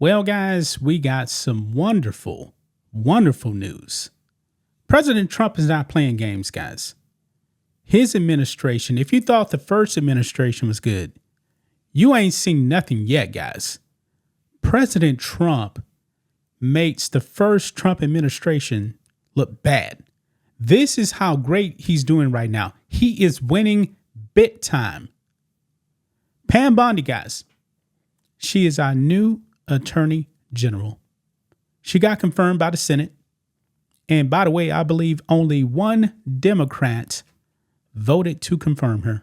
Well, guys, we got some wonderful, wonderful news. President Trump is not playing games, guys. His administration, if you thought the first administration was good, you ain't seen nothing yet, guys. President Trump makes the first Trump administration look bad. This is how great he's doing right now. He is winning big time. Pam Bondi, guys, she is our new Attorney General. She got confirmed by the Senate. And by the way, I believe only one Democrat voted to confirm her.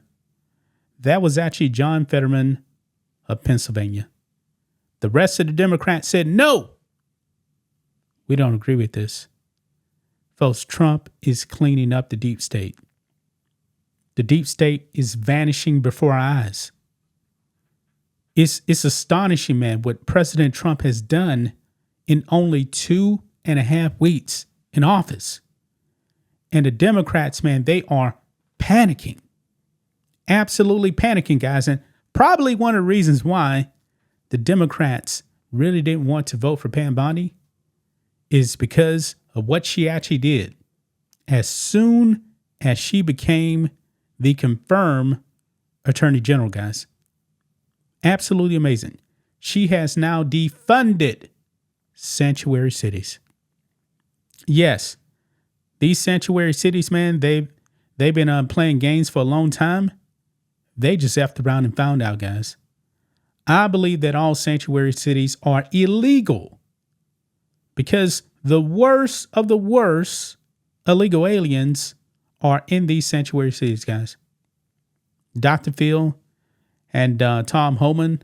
That was actually John Fetterman of Pennsylvania. The rest of the Democrats said, no, we don't agree with this. Folks, Trump is cleaning up the deep state. The deep state is vanishing before our eyes. It's astonishing, man, what President Trump has done in only 2.5 weeks in office. And the Democrats, man, they are panicking. Absolutely panicking, guys. And probably one of the reasons why the Democrats really didn't want to vote for Pam Bondi is because of what she actually did. As soon as she became the confirmed Attorney General, guys. Absolutely amazing. She has now defunded sanctuary cities. Yes, these sanctuary cities, man, they've been playing games for a long time. They just effed around and found out, guys. I believe that all sanctuary cities are illegal because the worst of the worst illegal aliens are in these sanctuary cities, guys. Dr. Phil and Tom Homan,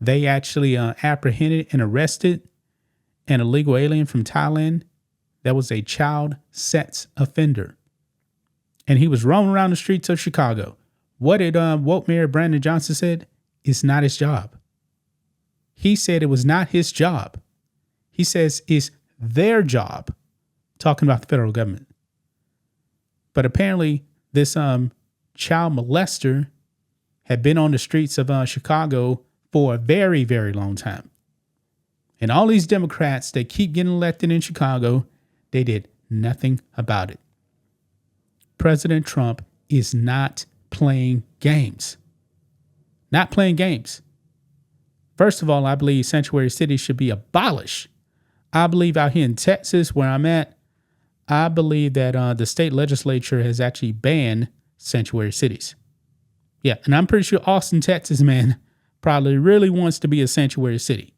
they actually apprehended and arrested an illegal alien from Thailand that was a child sex offender. And he was roaming around the streets of Chicago. What did Woke Mayor Brandon Johnson said? It's not his job. He said it was not his job. He says it's their job, talking about the federal government. But apparently this child molester had been on the streets of Chicago for a very, very long time. And all these Democrats that keep getting elected in Chicago, they did nothing about it. President Trump is not playing games. Not playing games. First of all, I believe sanctuary cities should be abolished. I believe out here in Texas, where I'm at, I believe that the state legislature has actually banned sanctuary cities. Yeah, and I'm pretty sure Austin, Texas, man, probably really wants to be a sanctuary city.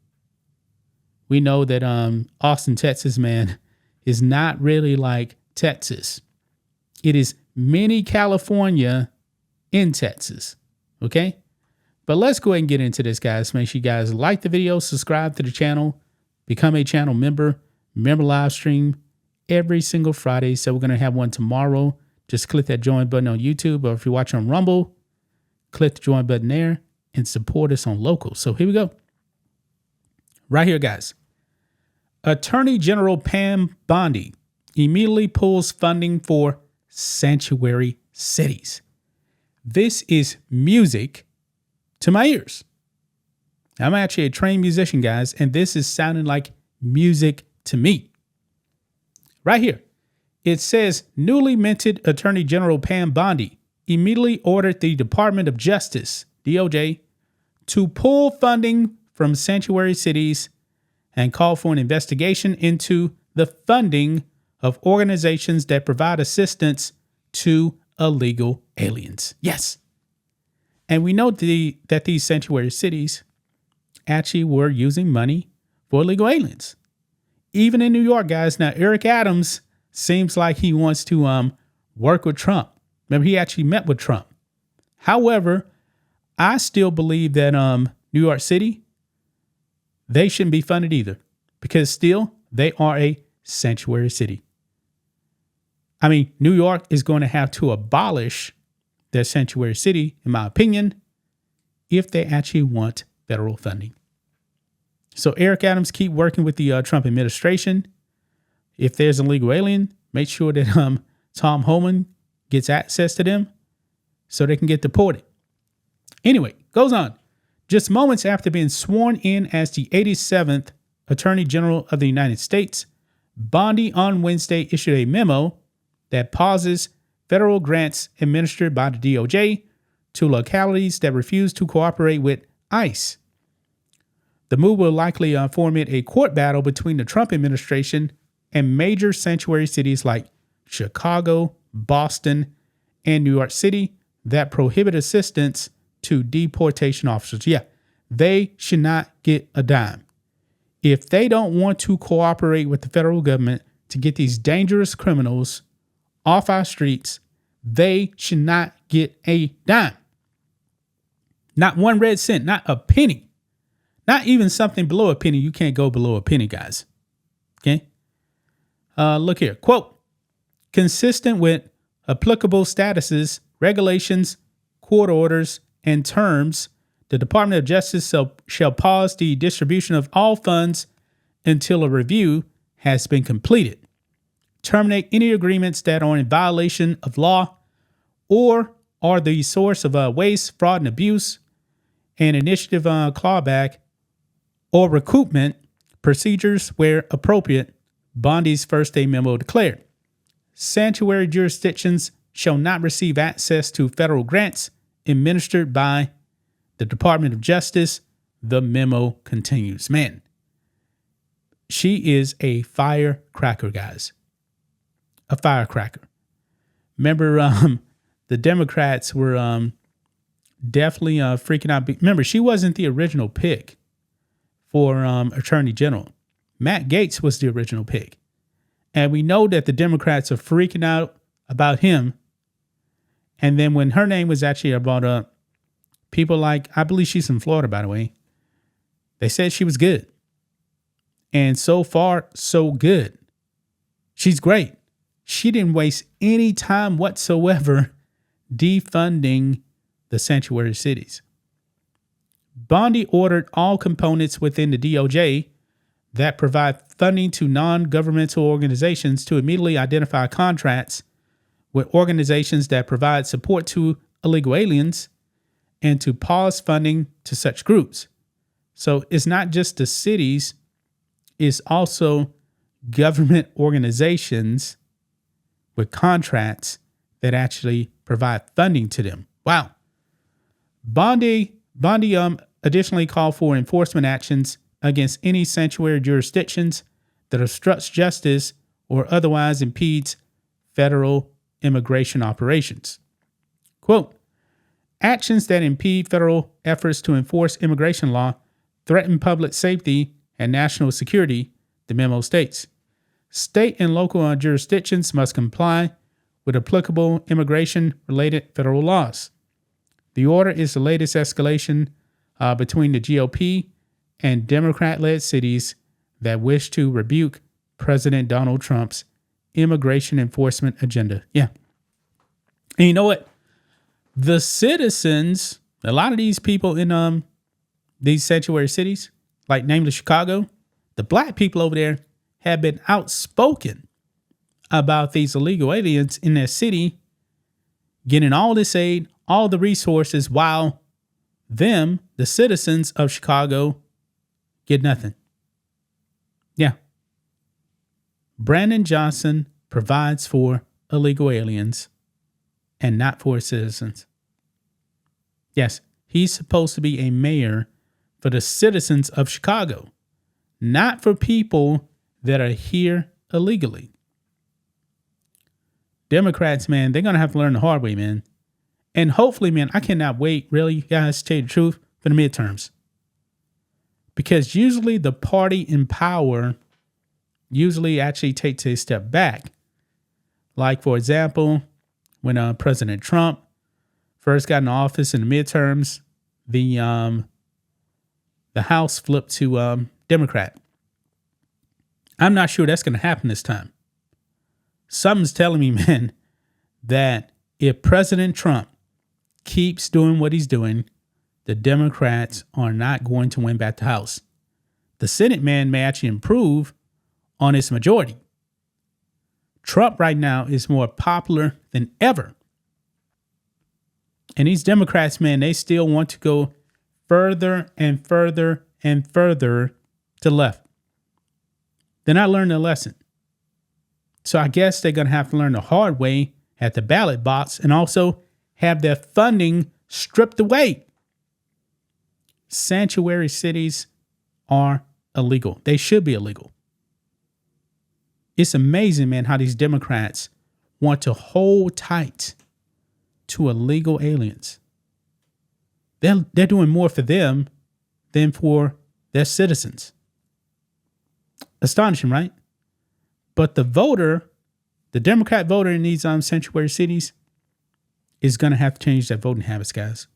We know that Austin, Texas, man, is not really like Texas. It is mini California in Texas, okay? But let's go ahead and get into this, guys. Make sure you guys like the video, subscribe to the channel, become a channel member, live stream every single Friday. So we're going to have one tomorrow. Just click that join button on YouTube, or if you're watching on Rumble, click the join button there and support us on local. So here we go. Right here, guys. Attorney General Pam Bondi immediately pulls funding for sanctuary cities. This is music to my ears. I'm actually a trained musician, guys, and this is sounding like music to me. Right here, it says newly minted Attorney General Pam Bondi immediately ordered the Department of Justice, DOJ, to pull funding from sanctuary cities and call for an investigation into the funding of organizations that provide assistance to illegal aliens. Yes. And we know that these sanctuary cities actually were using money for illegal aliens. Even in New York, guys. Now, Eric Adams seems like he wants to work with Trump. Remember, he actually met with Trump. However, I still believe that New York City, they shouldn't be funded either, because still they are a sanctuary city. I mean, New York is going to have to abolish their sanctuary city, in my opinion, if they actually want federal funding. So Eric Adams, keep working with the Trump administration. If there's an illegal alien, make sure that Tom Homan gets access to them so they can get deported. Anyway, goes on. Just moments after being sworn in as the 87th Attorney General of the United States, Bondi on Wednesday issued a memo that pauses federal grants administered by the DOJ to localities that refuse to cooperate with ICE. The move will likely foment a court battle between the Trump administration and major sanctuary cities like Chicago, Boston, and New York City that prohibit assistance to deportation officers. Yeah, they should not get a dime. If they don't want to cooperate with the federal government to get these dangerous criminals off our streets, they should not get a dime. Not one red cent, not a penny. Not even something below a penny. You can't go below a penny, guys. Okay? Look here. Quote, consistent with applicable statuses, regulations, court orders, and terms, the Department of Justice shall pause the distribution of all funds until a review has been completed. Terminate any agreements that are in violation of law or are the source of waste, fraud, and abuse, and initiative clawback or recoupment procedures where appropriate, Bondi's first day memo declared. Sanctuary jurisdictions shall not receive access to federal grants administered by the Department of Justice. The memo continues. Man, she is a firecracker, guys. A firecracker. Remember, the Democrats were definitely freaking out. Remember, she wasn't the original pick for Attorney General. Matt Gaetz was the original pick. And we know that the Democrats are freaking out about him. And then when her name was actually brought up, people like, I believe she's from Florida, by the way, they said she was good. And so far, so good. She's great. She didn't waste any time whatsoever defunding the sanctuary cities. Bondi ordered all components within the DOJ that provide funding to non-governmental organizations to immediately identify contracts with organizations that provide support to illegal aliens and to pause funding to such groups. So it's not just the cities, it's also government organizations with contracts that actually provide funding to them. Wow. Bondi additionally called for enforcement actions against any sanctuary jurisdictions that obstructs justice or otherwise impedes federal immigration operations. Quote, actions that impede federal efforts to enforce immigration law threaten public safety and national security, the memo states. State and local jurisdictions must comply with applicable immigration-related federal laws. The order is the latest escalation between the GOP and Democrat-led cities that wish to rebuke President Donald Trump's immigration enforcement agenda. Yeah. And you know what? The citizens, a lot of these people in these sanctuary cities, like namely Chicago, the black people over there have been outspoken about these illegal aliens in their city getting all this aid, all the resources, while them, the citizens of Chicago, get nothing. Yeah. Brandon Johnson provides for illegal aliens and not for citizens. Yes, he's supposed to be a mayor for the citizens of Chicago, not for people that are here illegally. Democrats, man, they're going to have to learn the hard way, man. And hopefully, man, I cannot wait, really, guys, to tell you the truth, for the midterms. Because usually the party in power usually actually takes a step back. Like, for example, when President Trump first got in office in the midterms, the House flipped to Democrat. I'm not sure that's going to happen this time. Something's telling me, man, that if President Trump keeps doing what he's doing, the Democrats are not going to win back the House. The Senate, man, may actually improve on its majority. Trump right now is more popular than ever. And these Democrats, man, they still want to go further and further and further to the left. They're not learning a lesson. So I guess they're going to have to learn the hard way at the ballot box and also have their funding stripped away. Sanctuary cities are illegal. They should be illegal. It's amazing, man, how these Democrats want to hold tight to illegal aliens. They're doing more for them than for their citizens. Astonishing, right? But the voter, the Democrat voter in these sanctuary cities is going to have to change their voting habits, guys.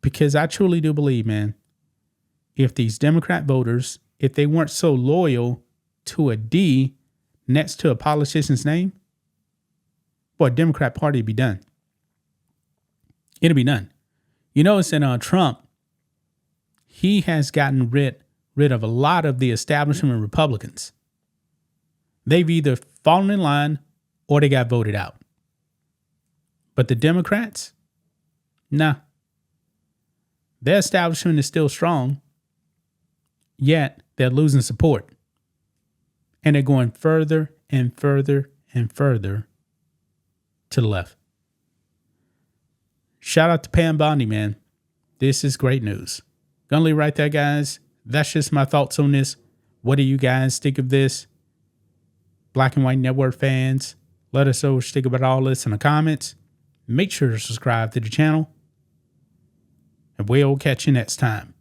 Because I truly do believe, man, if these Democrat voters, if they weren't so loyal to a D next to a politician's name, boy, Democrat Party would be done. It'll be done. You notice that Trump, he has gotten rid of a lot of the establishment Republicans. They've either fallen in line or they got voted out. But the Democrats, nah. Their establishment is still strong, yet they're losing support. And they're going further and further and further to the left. Shout out to Pam Bondi, man. This is great news. Gonna leave right there, guys. That's just my thoughts on this. What do you guys think of this? Black and White Network fans, let us know what you think about all this in the comments. Make sure to subscribe to the channel. And we'll catch you next time.